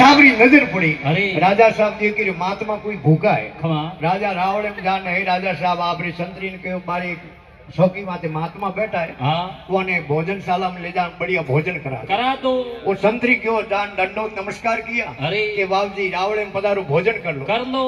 સાબરી નજર પડી અરે રાજા સાહેબ જે કર્યું માતમાં કોઈ ભૂખા હે ખમા રાજા રાવળ એમ જાણે હે રાજા સાહેબ આપણી સંતરીને કહ્યું મારી ચોકી माथे महात्मा बैठा है हाँ कोने भोजनशाला में ले जा बढ़िया भोजन करा दो वो संतरी क्यों जान दंडोत नमस्कार किया अरे के बाबूजी रावड़े में पधारो भोजन कर लो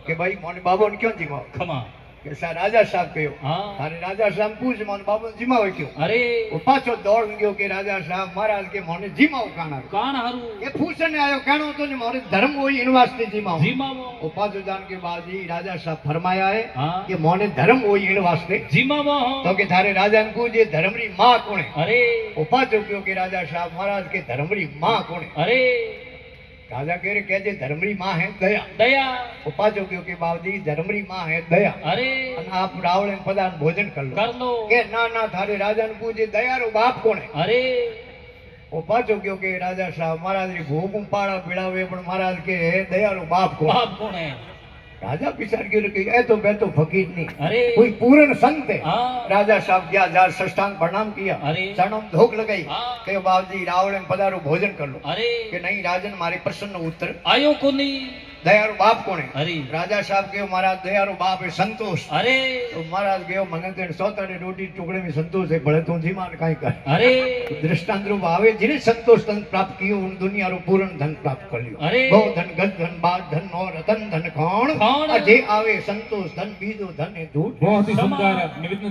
के भाई मोने बाबू ने क्यों जिमाओ खमा के सा राजा साहब कहो हाँ अरे राजा साहब पूछ मोने बाबू ने जिमाओ क्यों अरे वो पाछो दौड़ गयो के राजा साहब महाराज के मोने जिमाओ काना कान हारू ये पूछने आयो कानो तो ने मोरे धर्म होई इन वास्ते जिमाओ जिमाओ वो पाछो जान के बाजी राजा साहब फरमाया है हाँ कि मोने धर्म होई इन वास्ते जिमाओ तो के थारे राजा ने पूछे धर्मरी मां कौन है अरे वो पाछो क्यों के राजा साहब महाराज के धर्मरी मां कौन है अरे राजा कह रहे कहते धर्मरी मां है दया दया वो पाछो क्यों के बाबूजी धर्मरी मां है दया अरे અને આપ રાવણ પદાન ભોજન કર कर लो કે ના ના થારે રાજા ને પૂછે દયારો બાપ કોણ હે अरे वो पाछो क्यों के राजा साहब महाराज री भूख पाड़ा पीड़ावे पण महाराज के दयारो बाप कोण बाप कौन है राजा पिछाड़ गयो कि ए तो मैं तो फकीर नहीं अरे कोई पूर्ण संत है हाँ राजा साहब गया जार सष्टांग प्रणाम किया अरे चरणों में धोख लगाई हाँ के बाबूजी रावण में पधारो भोजन कर लो अरे के नहीं राजन मारे प्रसन्न उत्तर आयो को नहीं दयारो बाप कोण है अरे राजा साहब कहो महाराज दयारो बाप है संतोष अरे तो महाराज कहो મને તો સોતાડે રોટી ટુકડે में संतोष है भले तू जी मान काई कर अरे दृष्टांत रूप आवे जिने संतोष धन प्राप्त कियो उन दुनिया रो पूर्ण धन प्राप्त कर लियो अरे गो धन गज धन बाग धन और रतन धन कौन कौन? अजे आवे संतोष धन बीजो धन है झूठ बहुत ही सुंदर निवेदन